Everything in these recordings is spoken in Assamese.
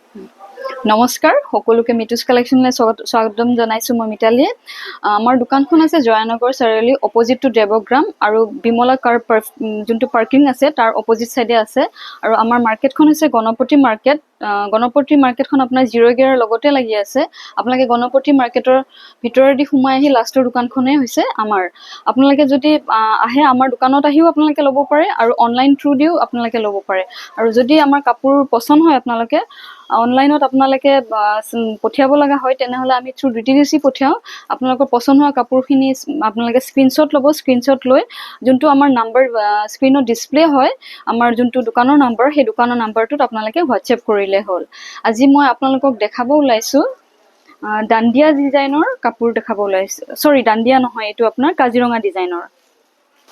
নমস্কাৰ সকলোকে মিতুস কালেকশনলৈ স্বাগতম জনাইছো মই মিতালীয়ে আমাৰ দোকানখন আছে জয়ানগৰ চাৰিআলি অপোজিট টু দেৱগ্ৰাম আৰু বিমলা কাৰ যোনটো পাৰ্কিং আছে তাৰ অপোজিট সাইডে আছে আৰু আমাৰ মাৰ্কেটখন হৈছে গণপতি মাৰ্কেটখন আপোনাৰ জিৰ' গিয়াৰৰ লগতে লাগি আছে আপোনালোকে গণপতি মাৰ্কেটৰ ভিতৰেদি সোমাই আহি লাষ্টৰ দোকানখনে হৈছে আমাৰ আপোনালোকে যদি আহে আমাৰ দোকানত আহিও আপোনালোকে ল'ব পাৰে আৰু অনলাইন থ্ৰু দিও আপোনালোকে ল'ব পাৰে আৰু যদি আমাৰ কাপোৰ পছন্দ হয় আপোনালোকে অনলাইনত আপোনালোকে পঠিয়াব লগা হয় তেনেহলে আমি থ্ৰু ডিটিডিসি পঠিয়াও আপোনালোকৰ পছন্দ হোৱা কাপোৰখিনি আপোনালোকে স্ক্ৰিনশ্বট ল'ব স্ক্ৰিনশ্বট লৈ যোনটো আমাৰ নাম্বাৰ স্ক্ৰিনত ডিসপ্লে হয় আমাৰ যোনটো দোকানৰ নাম্বাৰ সেই দোকানৰ নাম্বাৰটোত আপোনালোকে হোৱাটসএপ কৰিলে হ'ল আজি মই আপোনালোকক দেখাব ওলাইছো ডান্ডিয়া ডিজাইনৰ কাপোৰ দেখাব ওলাইছো সৰি ডান্ডিয়া নহয় এটো আপোনাৰ কাজিৰঙা ডিজাইনৰ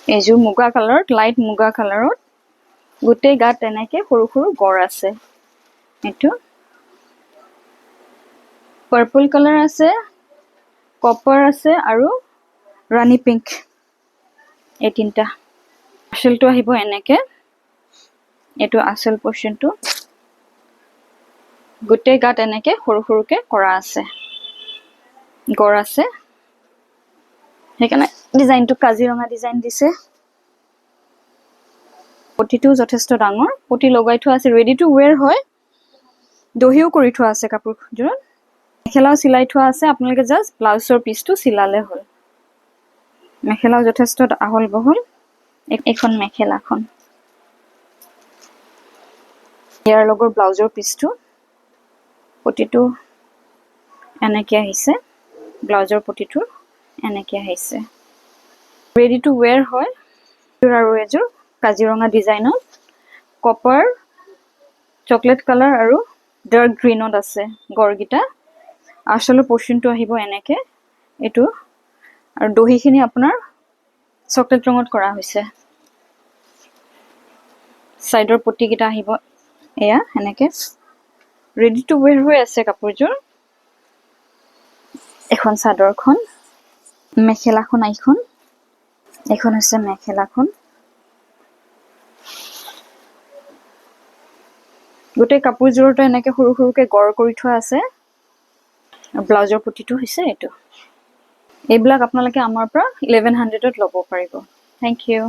এযোৰ মুগা কালাৰত লাইট মুগা কালাৰত গোটেই গাত এনেকে সৰু সৰু গড় আছে এটো पर्पल कलर আছে কপাৰ আছে আৰু ৰাণী পিংক এই তিনটা আসলটো আহিব এনেকে এটো আসল পোৰশনটো গুটে গাত এনেকে সৰু সৰুকে কৰা আছে গড় আছে হেকানে ডিজাইনটো কাজিৰঙা ডিজাইন দিছে পটিটো যথেষ্ট ডাঙৰ পটি লগাই থোৱা আছে ৰেডি টু ওয়্যাৰ হয় দহিও কৰি থোৱা আছে কাপোৰযোৰ মেখেলাও সিলাই থোৱা আছে আপোনালোকে জাস্ট ব্লাউজৰ পিসটো সিলালে হ'ল মেখেলাও যথেষ্ট আহল বহল এখন মেখেলাখন ইয়াৰ লগৰ ব্লাউজৰ পিসটো পটিটো এনেকে আহিছে ব্লাউজৰ পটিটো এনেকে আহিছে ৰেডি টু ওয়্যাৰ হয় আৰু এযোৰ কাজিৰঙা ডিজাইনত কপাৰ চকলেট কালাৰ আৰু ডাৰ্ক গ্ৰীনত আছে গড়গিটা আসলে পোৰশনটো আহিব এনেকে এটো আৰু দহিখিনি আপোনাৰ চকলেট ৰঙত কৰা হৈছে সাইডৰ পটি কিটা আহিব এয়া এনেকে ৰেডি টু ওয়্যাৰ হৈ আছে কাপোৰযোৰ এখন চাদৰখন মেখেলাখন এখন হৈছে মেখেলাখন গোটেই কাপোৰযোৰটো এনেকে সৰু সৰুকে গড় কৰি থোৱা আছে ব্লাউজৰ পটিটো হৈছে এটো এইবিলাক আপোনালোকে আমাৰ পৰা 1100ত ল'ব পাৰিব থ্যাংক ইউ